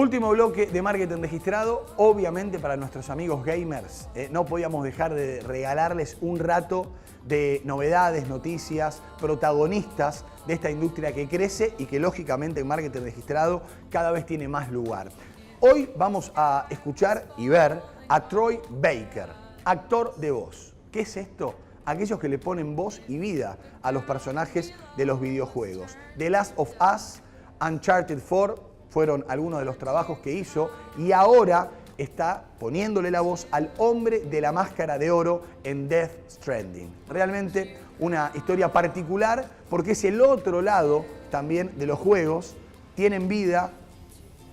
Último bloque de marketing registrado, obviamente para nuestros amigos gamers. No podíamos dejar de regalarles un rato de novedades, noticias, protagonistas de esta industria que crece y que lógicamente en marketing registrado cada vez tiene más lugar. Hoy vamos a escuchar y ver a Troy Baker, actor de voz. ¿Qué es esto? Aquellos que le ponen voz y vida a los personajes de los videojuegos. The Last of Us, Uncharted 4 fueron algunos de los trabajos que hizo y ahora está poniéndole la voz al hombre de la máscara de oro en Death Stranding. Realmente una historia particular porque es el otro lado también de los juegos, tienen vida,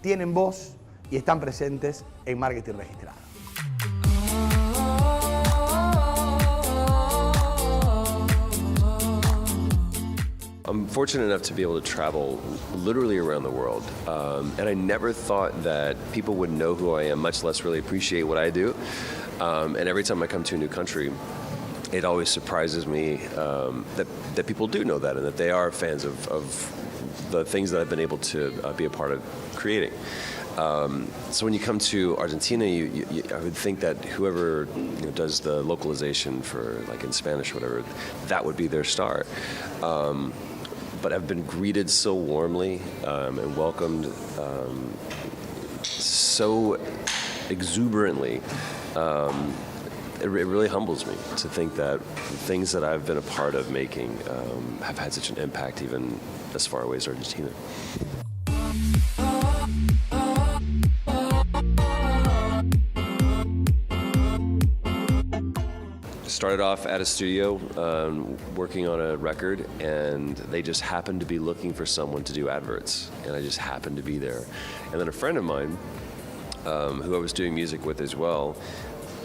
tienen voz y están presentes en marketing registrado. I'm fortunate enough to be able to travel literally around the world, and I never thought that people would know who I am, much less really appreciate what I do. And every time I come to a new country, it always surprises me that people do know that and that they are fans of the things that I've been able to be a part of creating. So when you come to Argentina, I would think that whoever does the localization for, like in Spanish or whatever, that would be their star. But I've been greeted so warmly and welcomed so exuberantly. It really humbles me to think that things that I've been a part of making have had such an impact even as far away as Argentina. Started off at a studio working on a record, and they just happened to be looking for someone to do adverts, and I just happened to be there. And then a friend of mine, who I was doing music with as well,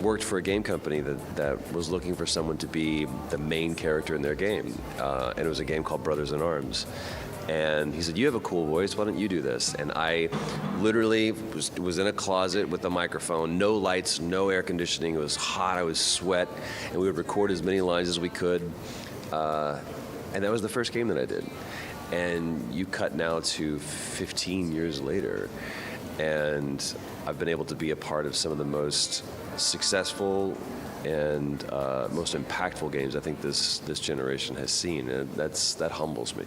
worked for a game company that was looking for someone to be the main character in their game, and it was a game called Brothers in Arms. And he said, "You have a cool voice, why don't you do this?" And I literally was in a closet with a microphone, no lights, no air conditioning. It was hot, I was sweat, and we would record as many lines as we could. And that was the first game that I did. And you cut now to 15 years later, and I've been able to be a part of some of the most successful and most impactful games I think this generation has seen, and that humbles me.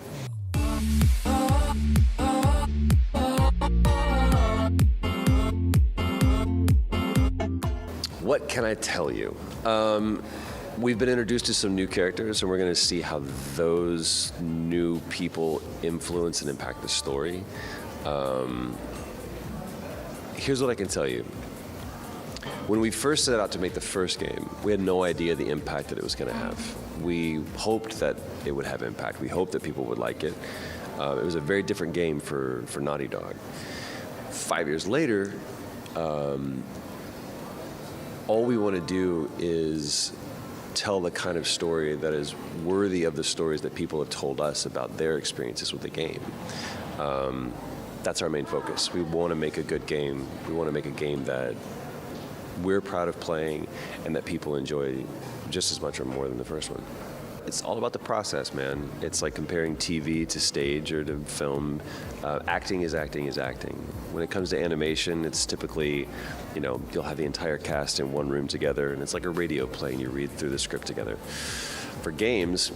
What can I tell you? We've been introduced to some new characters, and we're going to see how those new people influence and impact the story. Here's what I can tell you. When we first set out to make the first game, we had no idea the impact that it was going to have. We hoped that it would have impact. We hoped that people would like it. It was a very different game for Naughty Dog. 5 years later, all we want to do is tell the kind of story that is worthy of the stories that people have told us about their experiences with the game. That's our main focus. We want to make a good game. We want to make a game that we're proud of playing and that people enjoy just as much or more than the first one. It's all about the process, man. It's like comparing TV to stage or to film. Acting is acting is acting. When it comes to animation, it's typically, you'll have the entire cast in one room together, and it's like a radio play, and you read through the script together. For games,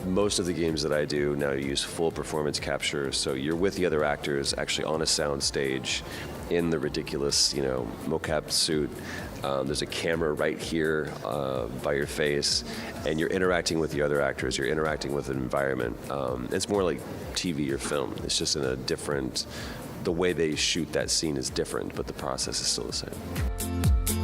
most of the games that I do now use full performance capture, so you're with the other actors actually on a sound stage in the ridiculous, mocap suit. There's a camera right here by your face, and you're interacting with the other actors. You're interacting with an environment. It's more like TV or film. It's just in a different, the way they shoot that scene is different, but the process is still the same.